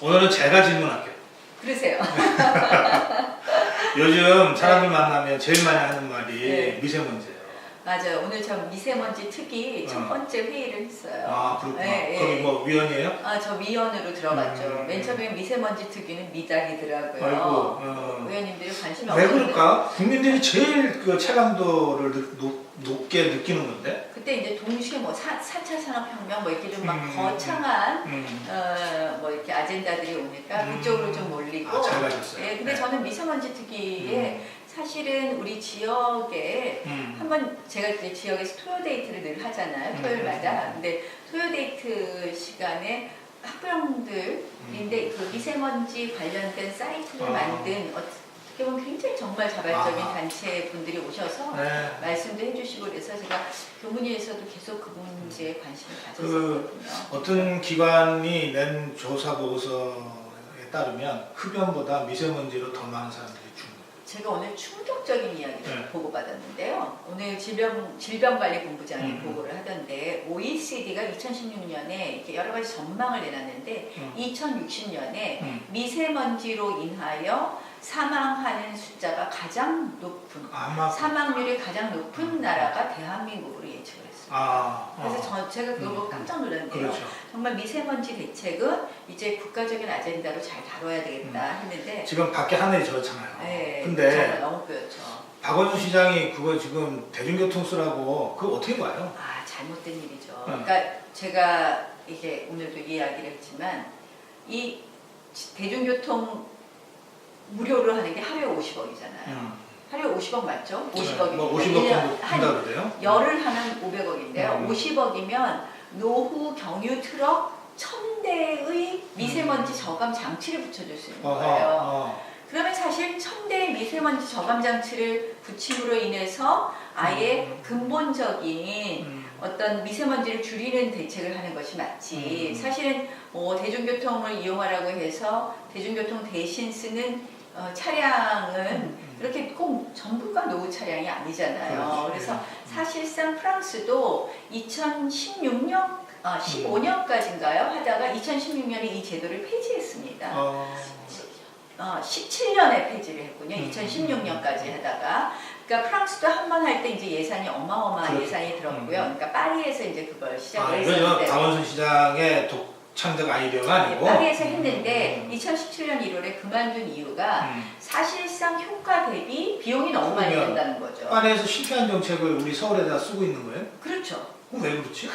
오늘은 제가 질문할게요. 그러세요. 요즘 사람들 만나면 제일 많이 하는 말이 네. 미세먼지예요. 맞아요. 오늘 저 미세먼지 특위 첫 번째 회의를 했어요. 아, 그렇구나. 네, 거기 네. 뭐 위원이에요? 아, 저 위원으로 들어갔죠. 맨 처음에 미세먼지 특위는 미달이더라고요. 아이고, 의원님들이 관심이 왜 없는데 그럴까? 국민들이 제일 그 체감도를 높게 느끼는 건데? 그때 이제 동시에 뭐 4차 산업혁명 뭐 이렇게 좀 막 음, 거창한 음. 뭐 이렇게 아젠다들이 오니까 그쪽으로 좀 몰리고. 아, 잘 가셨어요. 예, 근데 네. 저는 미세먼지 특위에 사실은 우리 지역에 한번 제가 이제 지역에서 토요 데이트를 늘 하잖아요. 토요일마다. 근데 토요 데이트 시간에 학부형들인데 그 미세먼지 관련된 사이트를 만든 어떻게 보면 굉장히 정말 자발적인 단체 분들이 오셔서 네. 말씀도 해주시고 그래서 제가 교문위에서도 계속 그 문제에 관심을 가졌었거든요. 어떤 기관이 낸 조사 보고서에 따르면 흡연보다 미세먼지로 더 많은 사람들이 죽는. 제가 오늘 충격적인 이야기를 네. 보고받았는데요. 오늘 질병관리본부장이 보고를 하던데 OECD가 2016년에 이렇게 여러 가지 전망을 내놨는데 2060년에 미세먼지로 인하여 사망하는 숫자가 가장 높은 사망률이 가장 높은 나라가 대한민국으로 예측을 했습니다. 그래서 제가 그거 보고 깜짝 놀랐는데요. 그렇죠. 정말 미세먼지 대책은 이제 국가적인 아젠다로 잘 다뤄야 되겠다 했는데 지금 밖에 하늘이 저렇잖아요. 네, 근데 정말 너무 뿌옇죠. 박원순 시장이 그거 지금 대중교통 쓰라고 그거 어떻게 봐요? 아, 잘못된 일이죠. 그러니까 제가 이게 오늘도 이야기를 했지만 이 대중교통 무료로 하는 게 하루에 50억이잖아요. 하루에 50억 맞죠? 50억이면 뭐 50억 정도 한다 그래요? 열을 하면 500억인데요. 50억이면 노후 경유 트럭 1000대의 미세먼지 저감 장치를 붙여줄 수 있는 거예요. 그러면 사실 1000대의 미세먼지 저감 장치를 붙임으로 인해서 아예 근본적인 어떤 미세먼지를 줄이는 대책을 하는 것이 맞지. 사실은 뭐 대중교통을 이용하라고 해서 대중교통 대신 쓰는 차량은 이렇게 꼭 전부가 노후 차량이 아니잖아요. 그래서 사실상 프랑스도 2016년 15년까지인가요? 하다가 2016년에 이 제도를 폐지했습니다. 17년에 폐지를 했군요. 2016년까지 하다가. 그러니까 프랑스도 한 번 할 때 이제 예산이 어마어마한 예산이 들었고요. 그러니까 파리에서 이제 그걸 시작을 했는데. 박원순 시장의 독창적 아이디어가 아니고. 파리에서 했는데 2017년 1월에 그만둔 이유가 사실상 효과 대비 비용이 너무 많이 든다는 거죠. 파리에서 실패한 정책을 우리 서울에다 쓰고 있는 거예요? 그렇죠. 왜 그렇지?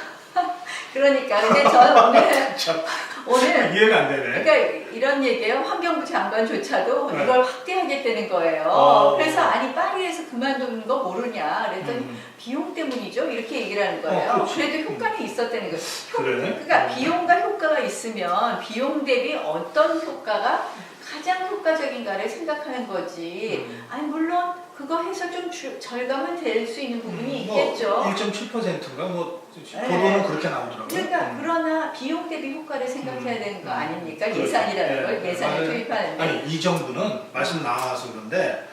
그러니까 근데 저는 오늘 이해가 안 되네. 그러니까 이런 얘기예요. 환경부 장관조차도 이걸 확대하겠다는 거예요. 그래서 아니 파리에서 그만두는 거 모르냐 그랬더니 비용 때문이죠. 이렇게 얘기를 하는 거예요. 그래도 효과는 있었다는 거예요. 그러니까 비용과 효과가 있으면 비용 대비 어떤 효과가 가장 효과적인가를 생각하는 거지. 아니 물론 그거 해서 좀 절감은 될 수 있는 부분이 있겠죠. 1.7%인가 뭐 보도는 그렇게 나오더라고요. 그러니까 그러나 비용 대비 효과를 생각해야 되는 거 아닙니까? 예산이라는 걸 예산을 투입하는데. 아니 이 정부는 말씀 나와서 그런데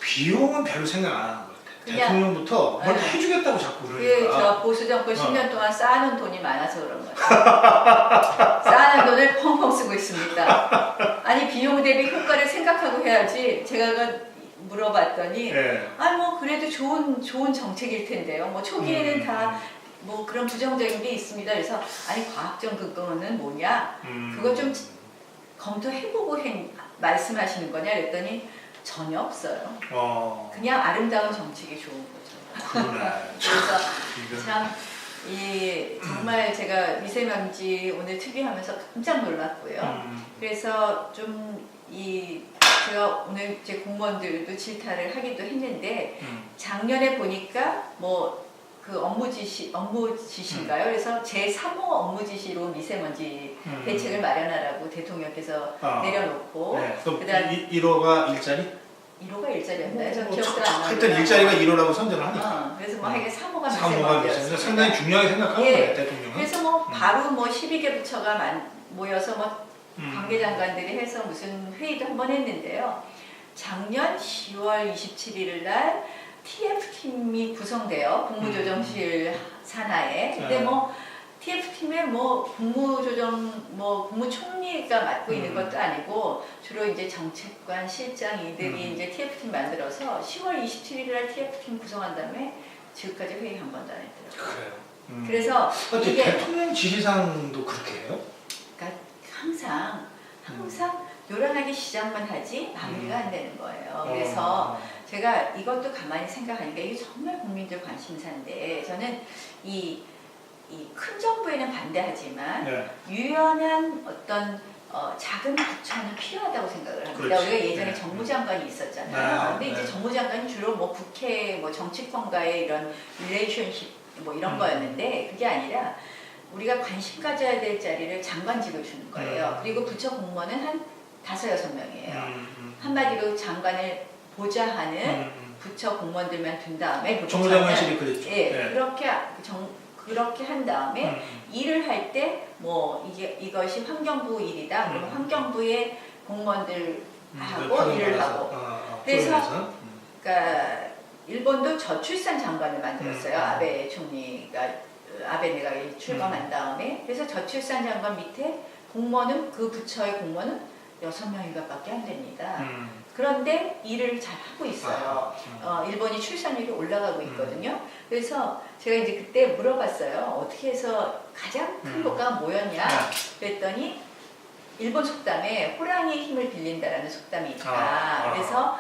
비용은 별로 생각 안 하는 것 같아요. 대통령부터 뭘 해주겠다고 자꾸 그러니까. 저 보수 정권 10년 동안 쌓아놓은 돈이 많아서 그런 거죠. 쌓아놓은 돈을 펑펑 쓰고 있습니다. 아니 비용 대비 효과를 생각하고 해야지. 제가 물어봤더니 아니 뭐 그래도 좋은 정책일 텐데요. 뭐 초기에는 다 뭐 그런 부정적인 게 있습니다. 그래서 아니 과학적 근거는 뭐냐? 그거 좀 검토해보고 말씀하시는 거냐? 그랬더니 전혀 없어요. 그냥 아름다운 정책이 좋은 거죠. 그래서 참 정말 제가 미세먼지 오늘 특위하면서 깜짝 놀랐고요. 그래서 좀 제가 오늘 제 공무원들도 질타를 하기도 했는데 작년에 보니까 뭐 그 업무 지시인가요? 그래서 제3호 업무 지시로 미세먼지 대책을 마련하라고 대통령께서 내려놓고 그다음 1호가 일자리? 1호가 일자리였나요? 저 기억도 안 나요. 하여튼 일자리가 1호라고 선전을 하니까. 그래서 뭐 하여간 3호가 3호가 미세먼지 상당히 중요하게 생각하는 거예요, 대통령은. 그래서 뭐 바로 뭐 12개 부처가 모여서 뭐 관계장관들이 해서 무슨 회의도 한 번 했는데요. 작년 10월 27일 날 TF팀이 구성돼요. 국무조정실 산하에. 근데 뭐 TF팀에 뭐 국무조정, 뭐 국무총리가 맡고 있는 것도 아니고 주로 이제 정책관, 실장 이들이 이제 TF팀 만들어서 10월 27일 날 TF팀 구성한 다음에 지금까지 회의 한 번도 안 했더라고요. 그래요. 그래서 이게 대통령 지시상도 그렇게 해요? 그러니까 항상 요란하게 시작만 하지 마무리가 안 되는 거예요. 그래서 제가 이것도 가만히 생각하니까 이게 정말 국민들 관심사인데 저는 이 큰 정부에는 반대하지만 네. 유연한 어떤 작은 부처는 필요하다고 생각을 합니다. 그렇지. 우리가 예전에 네. 정무장관이 있었잖아요. 근데 네. 이제 정무장관이 주로 뭐 국회, 뭐 정치권과의 이런 릴레이션십 뭐 이런 거였는데 그게 아니라 우리가 관심 가져야 될 자리를 장관직을 주는 거예요. 그리고 부처 공무원은 한 5-6명이에요. 한마디로 장관을 보좌하는 부처 공무원들만 둔 다음에 정무장관실이 그랬죠. 예, 네. 그렇게 한 다음에 일을 할 때 뭐 이것이 환경부 일이다. 그러면 환경부의 공무원들하고 일을 하고. 그래서 그러니까 일본도 저출산 장관을 만들었어요. 아베 총리가 아베 내각이 출범한 다음에. 그래서 저출산 장관 밑에 공무원은 그 부처의 공무원은 6명인가밖에 안 됩니다. 그런데 일을 잘 하고 있어요. 일본이 출산율이 올라가고 있거든요. 그래서 제가 이제 그때 물어봤어요. 어떻게 해서 가장 큰 효과가 뭐였냐? 그랬더니 일본 속담에 호랑이의 힘을 빌린다라는 속담이 있다. 그래서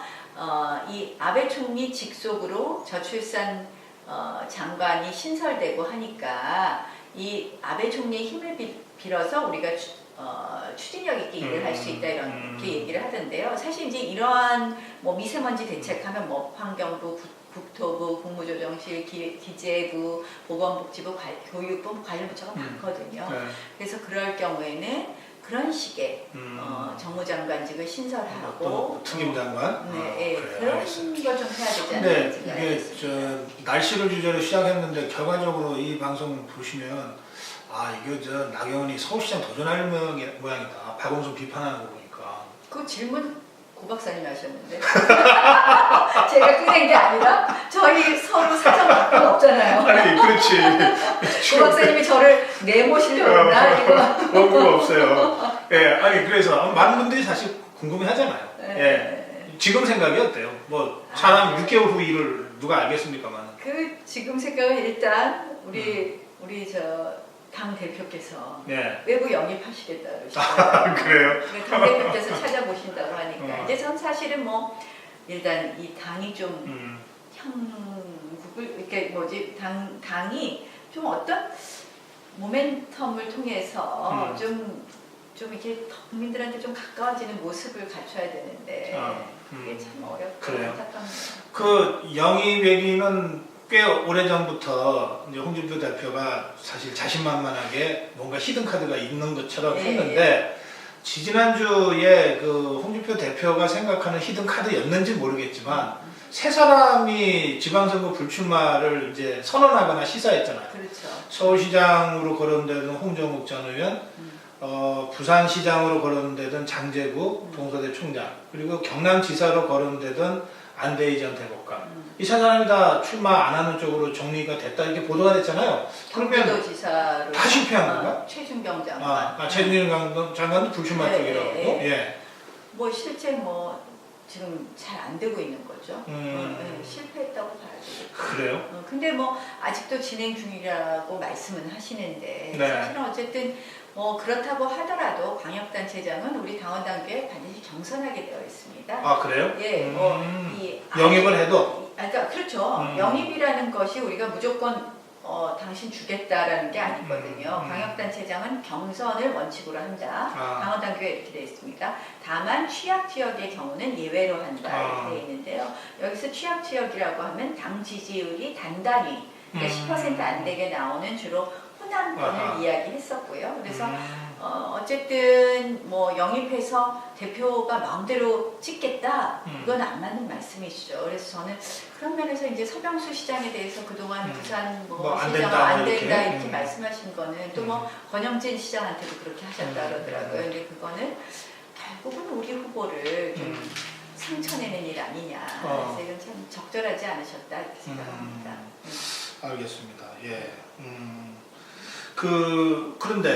이 아베 총리 직속으로 저출산 장관이 신설되고 하니까 이 아베 총리의 힘을 빌어서 우리가 추진력 있게 일을 할 수 있다 이렇게 얘기를 하던데요. 사실 이제 이러한 뭐 미세먼지 대책하면 뭐 환경부, 국토부, 국무조정실, 기재부, 보건복지부, 교육부, 관련부처가 많거든요. 그래서 그럴 경우에는 그런 식의 정무장관직을 신설하고 특임장관? 네, 그런 거 좀 해야 되지 근데 않을까 이게 날씨를 주제로 시작했는데 결과적으로 이 방송 보시면 이거 나경원이 서울시장 도전할 모양이다. 박원순 비판하는 거 보니까. 그 질문 고 박사님이 하셨는데 제가 꺼낸 게 아니라 저희 서로 사정 바꾼 없잖아요. 아니 그렇지. 고 박사님이 저를 내모시려고 했나 이거. 원고가 없어요. 예, 아니 그래서 많은 분들이 사실 궁금해하잖아요. 예, 지금 생각이 어때요? 뭐 사람 6개월 후 일을 누가 알겠습니까만. 그 지금 생각은 일단 우리 저 당 대표께서 외부 영입하시겠다 그러시더라고요. 그래요? 당 대표께서 찾아보신다고 하니까 이제 전 사실은 뭐 일단 이 당이 좀 형국을 이렇게 뭐지 당이 좀 어떤 모멘텀을 통해서 좀 이렇게 국민들한테 좀 가까워지는 모습을 갖춰야 되는데 그게 참 어렵고 안타깝네요. 그 영입 얘기는 꽤 오래전부터 이제 홍준표 대표가 사실 자신만만하게 뭔가 히든카드가 있는 것처럼 했는데 지지난주에 그 홍준표 대표가 생각하는 히든카드였는지 모르겠지만 세 사람이 지방선거 불출마를 이제 선언하거나 시사했잖아요. 그렇죠. 서울시장으로 거론되는 홍정욱 전 의원, 부산시장으로 거론되던 장제구 동서대 총장, 그리고 경남지사로 거론되던 안대희 전 대법관. 이 세 사람이 다 출마 안 하는 쪽으로 정리가 됐다 이렇게 보도가 됐잖아요. 경기도 지사로 다 실패한 건가? 최준경 장관. 최준경 장관도 불출마 쪽이라고. 예. 뭐 실제 뭐 지금 잘 안 되고 있는 거죠. 실패했다고 봐야죠. 그래요? 근데 뭐 아직도 진행 중이라고 말씀은 하시는데 사실은 어쨌든 뭐 그렇다고 하더라도 광역단체장은 우리 당원 단계에 반드시 경선하게 되어 있습니다. 그래요? 예, 영입을 해도? 그러니까 그렇죠. 영입이라는 것이 우리가 무조건 당신 주겠다라는 게 아니거든요. 광역단체장은 경선을 원칙으로 한다. 당원 단계가 이렇게 되어 있습니다. 다만 취약 지역의 경우는 예외로 한다 이렇게 되어 있는데요. 여기서 취약 지역이라고 하면 당 지지율이 단단히 그러니까 10% 안 되게 나오는 주로 호남권을 이야기했었고요. 그래서 어쨌든 뭐 영입해서 대표가 마음대로 찍겠다 이건 안 맞는 말씀이시죠. 그래서 저는 그런 면에서 이제 서병수 시장에 대해서 그동안 부산 시장 안 된다 이렇게 말씀하신 거는 또 뭐 권영진 시장한테도 그렇게 하셨다 그러더라고요. 근데 그거는 결국은 우리 후보를 좀 상처내는 일 아니냐. 그래서 이건 참 적절하지 않으셨다 이렇게 생각합니다. 알겠습니다. 예. 그런데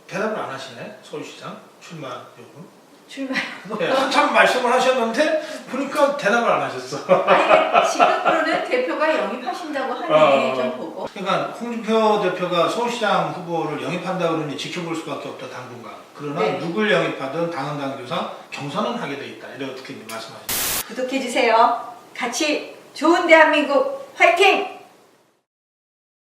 대답을 안 하시네. 서울시장 출마 여부. 출마. 네, 한참 말씀을 하셨는데 보니까 대답을 안 하셨어. 아니 지금으로는 대표가 영입하신다고 하니 좀 보고. 그러니까 홍준표 대표가 서울시장 후보를 영입한다 그러니 지켜볼 수밖에 없다 당분간. 그러나 네. 누굴 영입하든 당헌 당규상 경선은 하게 돼 있다. 이렇게 말씀하셨습니다. 구독해 주세요. 같이 좋은 대한민국 화이팅!